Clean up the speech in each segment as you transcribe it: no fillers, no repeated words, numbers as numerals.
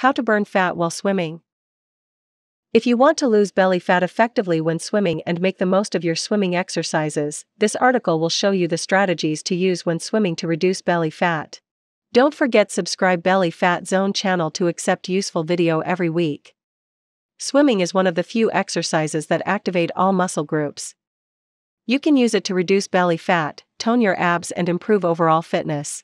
How to burn fat while swimming. If you want to lose belly fat effectively when swimming and make the most of your swimming exercises, this article will show you the strategies to use when swimming to reduce belly fat. Don't forget subscribe Belly Fat Zone channel to accept useful video every week. Swimming is one of the few exercises that activate all muscle groups. You can use it to reduce belly fat, tone your abs and improve overall fitness.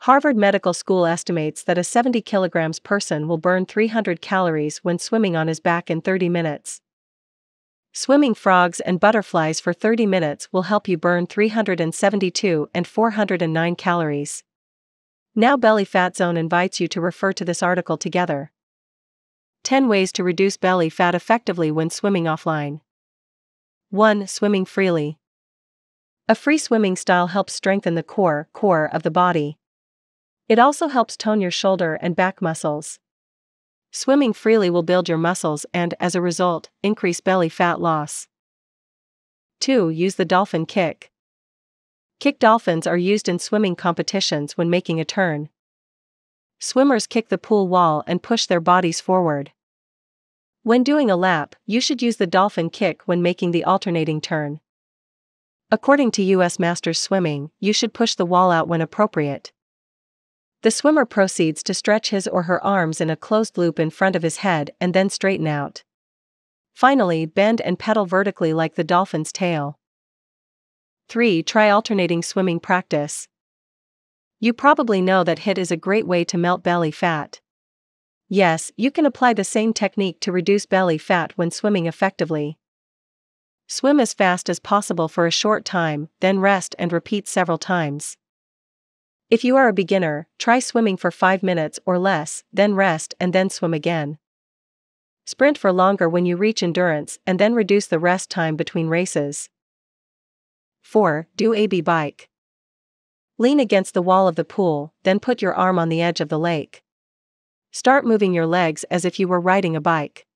Harvard Medical School estimates that a 70 kilograms person will burn 300 calories when swimming on his back in 30 minutes. Swimming frogs and butterflies for 30 minutes will help you burn 372 and 409 calories. Now Belly Fat Zone invites you to refer to this article together. 10 ways to reduce belly fat effectively when swimming offline. 1. Swimming freely. A free swimming style helps strengthen the core of the body. It also helps tone your shoulder and back muscles. Swimming freely will build your muscles and, as a result, increase belly fat loss. 2. Use the dolphin kick. Kick dolphins are used in swimming competitions when making a turn. Swimmers kick the pool wall and push their bodies forward. When doing a lap, you should use the dolphin kick when making the alternating turn. According to U.S. Masters Swimming, you should push the wall out when appropriate. The swimmer proceeds to stretch his or her arms in a closed loop in front of his head and then straighten out. Finally, bend and pedal vertically like the dolphin's tail. 3. Try alternating swimming practice. You probably know that HIIT is a great way to melt belly fat. Yes, you can apply the same technique to reduce belly fat when swimming effectively. Swim as fast as possible for a short time, then rest and repeat several times. If you are a beginner, try swimming for 5 minutes or less, then rest and then swim again. Sprint for longer when you reach endurance and then reduce the rest time between races. 4. Do a bike. Lean against the wall of the pool, then put your arm on the edge of the lake. Start moving your legs as if you were riding a bike.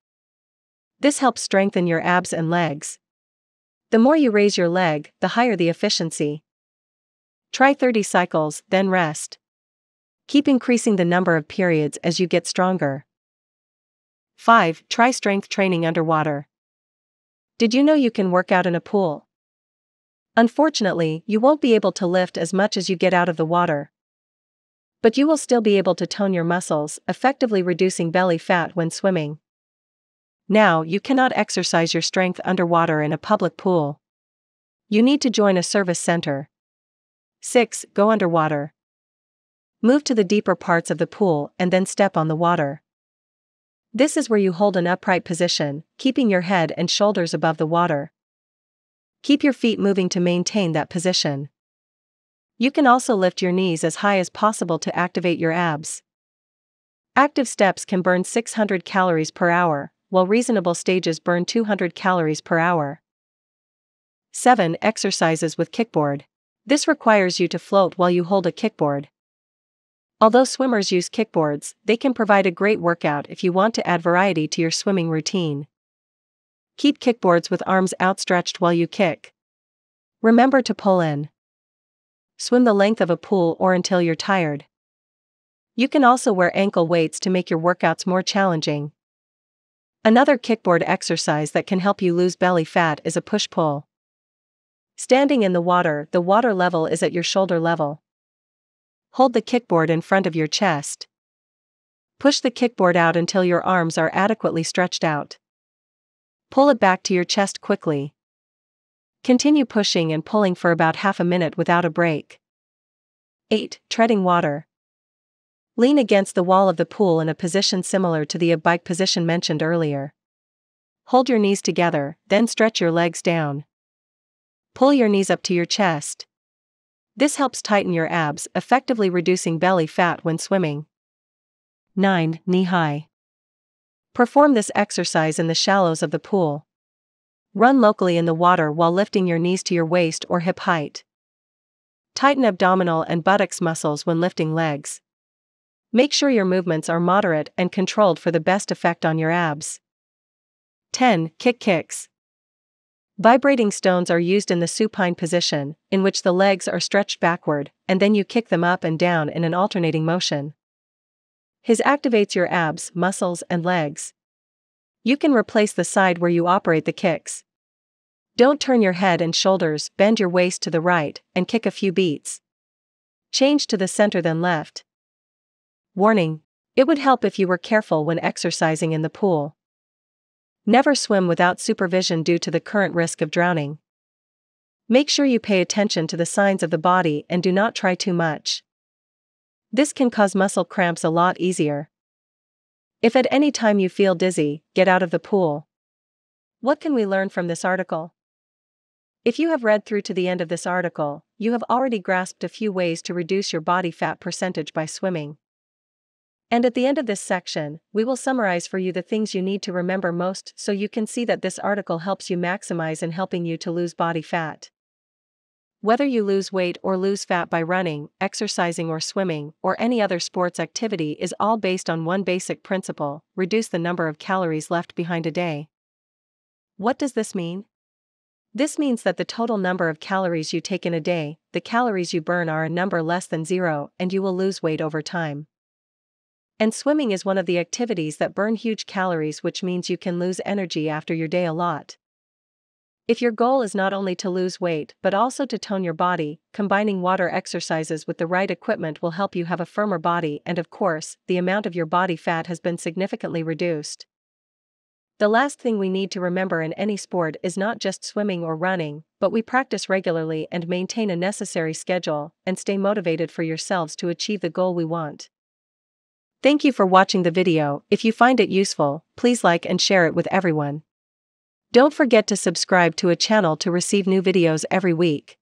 This helps strengthen your abs and legs. The more you raise your leg, the higher the efficiency. Try 30 cycles, then rest. Keep increasing the number of periods as you get stronger. 5. Try strength training underwater. Did you know you can work out in a pool? Unfortunately, you won't be able to lift as much as you get out of the water. But you will still be able to tone your muscles, effectively reducing belly fat when swimming. Now, you cannot exercise your strength underwater in a public pool. You need to join a service center. 6. Go underwater. Move to the deeper parts of the pool and then step on the water. This is where you hold an upright position, keeping your head and shoulders above the water. Keep your feet moving to maintain that position. You can also lift your knees as high as possible to activate your abs. Active steps can burn 600 calories per hour, while reasonable stages burn 200 calories per hour. 7. Exercises with kickboard. This requires you to float while you hold a kickboard. Although swimmers use kickboards, they can provide a great workout if you want to add variety to your swimming routine. Keep kickboards with arms outstretched while you kick. Remember to pull in. Swim the length of a pool or until you're tired. You can also wear ankle weights to make your workouts more challenging. Another kickboard exercise that can help you lose belly fat is a push-pull. Standing in the water level is at your shoulder level. Hold the kickboard in front of your chest. Push the kickboard out until your arms are adequately stretched out. Pull it back to your chest quickly. Continue pushing and pulling for about half a minute without a break. 8. Treading water. Lean against the wall of the pool in a position similar to the bike position mentioned earlier. Hold your knees together, then stretch your legs down. Pull your knees up to your chest. This helps tighten your abs, effectively reducing belly fat when swimming. 9. Knee high. Perform this exercise in the shallows of the pool. Run locally in the water while lifting your knees to your waist or hip height. Tighten abdominal and buttocks muscles when lifting legs. Make sure your movements are moderate and controlled for the best effect on your abs. 10. Kick kicks. Vibrating stones are used in the supine position, in which the legs are stretched backward, and then you kick them up and down in an alternating motion. His activates your abs, muscles, and legs. You can replace the side where you operate the kicks. Don't turn your head and shoulders, bend your waist to the right, and kick a few beats. Change to the center then left. Warning: it would help if you were careful when exercising in the pool. Never swim without supervision due to the current risk of drowning. Make sure you pay attention to the signs of the body and do not try too much. This can cause muscle cramps a lot easier. If at any time you feel dizzy, get out of the pool. What can we learn from this article? If you have read through to the end of this article, you have already grasped a few ways to reduce your body fat percentage by swimming. And at the end of this section, we will summarize for you the things you need to remember most so you can see that this article helps you maximize in helping you to lose body fat. Whether you lose weight or lose fat by running, exercising or swimming, or any other sports activity is all based on one basic principle: reduce the number of calories left behind a day. What does this mean? This means that the total number of calories you take in a day, the calories you burn, are a number less than 0, and you will lose weight over time. And swimming is one of the activities that burn huge calories, which means you can lose energy after your day a lot. If your goal is not only to lose weight but also to tone your body, combining water exercises with the right equipment will help you have a firmer body, and of course, the amount of your body fat has been significantly reduced. The last thing we need to remember in any sport is not just swimming or running, but we practice regularly and maintain a necessary schedule, and stay motivated for yourselves to achieve the goal we want. Thank you for watching the video. If you find it useful, please like and share it with everyone. Don't forget to subscribe to a channel to receive new videos every week.